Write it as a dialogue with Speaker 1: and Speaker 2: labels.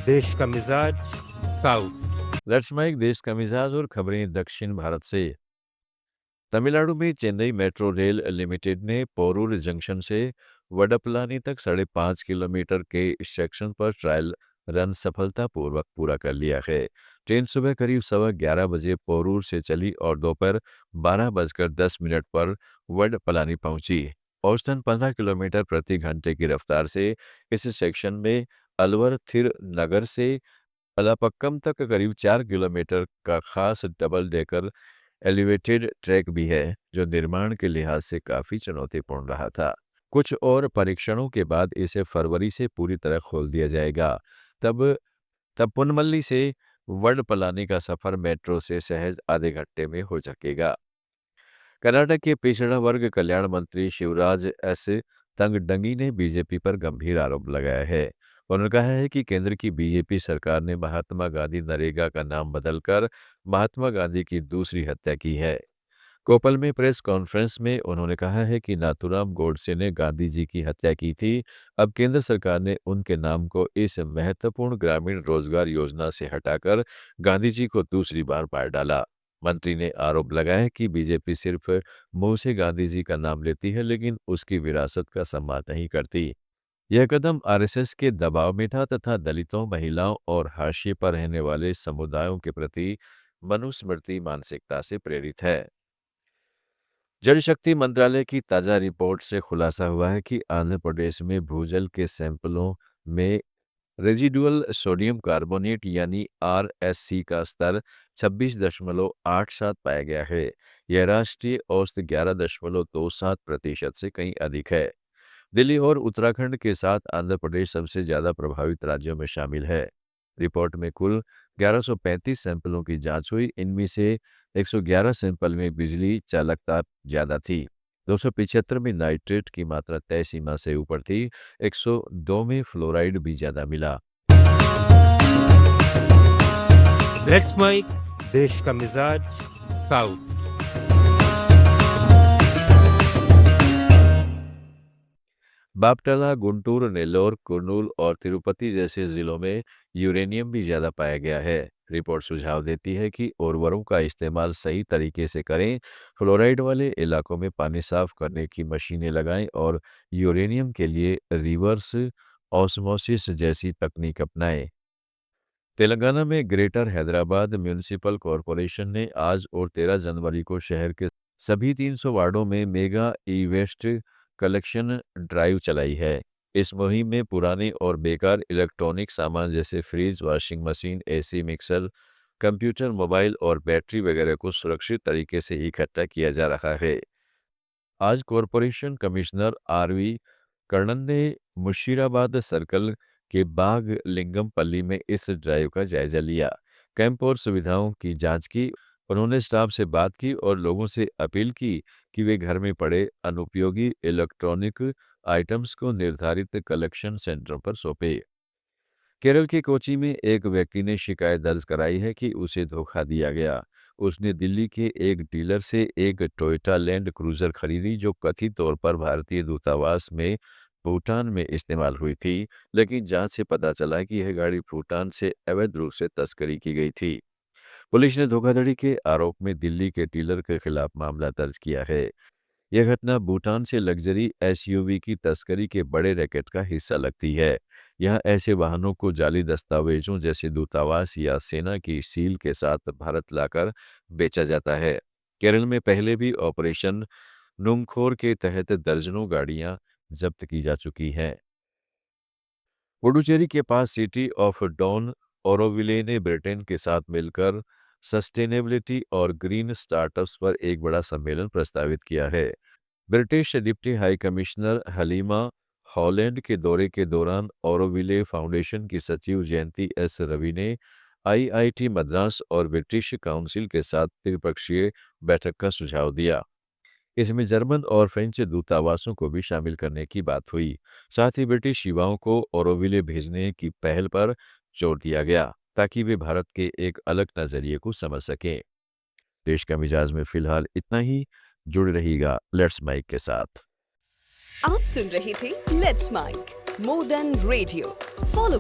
Speaker 1: देश का मिजाज साउथ।
Speaker 2: लेट्स माइक देश का मिजाज और खबरें दक्षिण भारत से। तमिलनाडु में चेन्नई मेट्रो रेल लिमिटेड ने पोरूर जंक्शन से वडप्लानी तक 5.5 किलोमीटर के सेक्शन पर ट्रायल रन सफलतापूर्वक पूरा कर लिया है। ट्रेन सुबह करीब 11:15 बजे पोरूर से चली और दोपहर 12:10 पर वडप्लानी पहुंची। औसतन 15 किलोमीटर प्रति घंटे की रफ्तार से इस सेक्शन में अलवर थिर नगर से अलापक्कम तक करीब 4 किलोमीटर का खास डबल डेकर एलिवेटेड ट्रैक भी है, जो निर्माण के लिहाज से काफी चुनौतीपूर्ण रहा था। कुछ और परीक्षणों के बाद इसे फरवरी से पूरी तरह खोल दिया जाएगा। तब तब पुनमल्ली से वडपलानी का सफर मेट्रो से सहज आधे घंटे में हो सकेगा। कर्नाटक के पिछड़ा वर्ग कल्याण मंत्री शिवराज एस तंगडंगी ने बीजेपी पर गंभीर आरोप लगाया है। उन्होंने कहा है कि केंद्र की बीजेपी सरकार ने महात्मा गांधी नरेगा का नाम बदलकर महात्मा गांधी की दूसरी हत्या की है। कोपल में प्रेस कॉन्फ्रेंस में उन्होंने कहा है कि नाथूराम गोडसे ने गांधी जी की हत्या की थी। अब केंद्र सरकार ने उनके नाम को इस महत्वपूर्ण ग्रामीण रोजगार योजना से हटाकर गांधी जी को दूसरी बार बांट डाला। मंत्री ने आरोप लगाया कि बीजेपी सिर्फ मुंह से गांधी जी का नाम लेती है, लेकिन उसकी विरासत का सम्मान नहीं करती। यह कदम आरएसएस के दबाव में था तथा दलितों, महिलाओं और हाशिए पर रहने वाले समुदायों के प्रति मनुस्मृति मानसिकता से प्रेरित है। जल शक्ति मंत्रालय की ताजा रिपोर्ट से खुलासा हुआ है कि आंध्र प्रदेश में भूजल के सैंपलों में रेजिडुअल सोडियम कार्बोनेट यानी आरएससी का स्तर 26.87 पाया गया है। यह राष्ट्रीय औसत 11.27% से कहीं अधिक है। दिल्ली और उत्तराखंड के साथ आंध्र प्रदेश सबसे ज्यादा प्रभावित राज्यों में शामिल है। रिपोर्ट में कुल 1135 सैंपलों की जांच हुई। इनमें से 111 सैंपल में बिजली चालकता ज्यादा थी। 275 में नाइट्रेट की मात्रा तय सीमा से ऊपर थी। 102 में फ्लोराइड भी ज्यादा मिला।
Speaker 1: लेट्स माइक देश का मिजाज साउथ।
Speaker 2: बापटला, गुंटूर, नेल्लोर, कुर्नूल और तिरुपति जैसे जिलों में यूरेनियम भी ज्यादा पाया गया है। रिपोर्ट सुझाव देती है कि उर्वरों का इस्तेमाल सही तरीके से करें, फ्लोराइड वाले इलाकों में पानी साफ करने की मशीनें लगाएं और यूरेनियम के लिए रिवर्स ऑस्मोसिस जैसी तकनीक अपनाएं। तेलंगाना में ग्रेटर हैदराबाद म्यूनिसिपल कॉरपोरेशन ने आज और 13 जनवरी को शहर के सभी 300 वार्डों में मेगा ई वेस्ट कलेक्शन ड्राइव चलाई है। इस मुहिम में पुराने और बेकार इलेक्ट्रॉनिक सामान जैसे fridge, washing machine, AC, mixer, computer, mobile और बैटरी वगैरह को सुरक्षित तरीके से इकट्ठा किया जा रहा है। आज कॉरपोरेशन कमिश्नर आरवी कर्णन ने मुशीराबाद सर्कल के बाग लिंगमपल्ली में इस ड्राइव का जायजा लिया। कैंप और सुविधाओं की जांच की। उन्होंने स्टाफ से बात की और लोगों से अपील की कि वे घर में पड़े अनुपयोगी इलेक्ट्रॉनिक आइटम्स को निर्धारित कलेक्शन सेंटरों पर सौंपे। केरल के कोची में एक व्यक्ति ने शिकायत दर्ज कराई है कि उसे धोखा दिया गया। उसने दिल्ली के एक डीलर से एक टोयोटा लैंड क्रूजर खरीदी, जो कथित तौर पर भारतीय दूतावास में भूटान में इस्तेमाल हुई थी, लेकिन जांच से पता चला कि यह गाड़ी भूटान से अवैध रूप से तस्करी की गई थी। पुलिस ने धोखाधड़ी के आरोप में दिल्ली के डीलर के खिलाफ मामला दर्ज किया है। यह घटना भूटान से लग्जरी एसयूवी की तस्करी के बड़े रैकेट का हिस्सा लगती है। यहाँ ऐसे वाहनों को जाली दस्तावेजों जैसे दूतावास या सेना की सील के साथ भारत लाकर बेचा जाता है। केरल में पहले भी ऑपरेशन नुंगखोर के तहत दर्जनों गाड़ियां जब्त की जा चुकी हैं। पुडुचेरी के पास सिटी ऑफ डॉन ओरोविले ने ब्रिटेन के साथ मिलकर सस्टेनेबिलिटी और ग्रीन स्टार्टअप्स पर एक बड़ा सम्मेलन प्रस्तावित किया है। British deputy high commissioner Halima Holland के दौरे के दौरान ऑरोविले फाउंडेशन की सचिव जयंती एस रवि ने आईआईटी मद्रास और ब्रिटिश काउंसिल के साथ त्रिपक्षीय बैठक का सुझाव दिया। इसमें जर्मन और फ्रेंच दूतावासों को भी शामिल करने की बात हुई। साथ ही ब्रिटिश युवाओं को ऑरोविले भेजने की पहल पर जोर दिया गया, ताकि वे भारत के एक अलग नजरिए को समझ सकें। देश का मिजाज में फिलहाल इतना ही। जुड़े रहिएगा लेट्स माइक के साथ।
Speaker 3: आप सुन रहे थे let's mike more than radio. Follow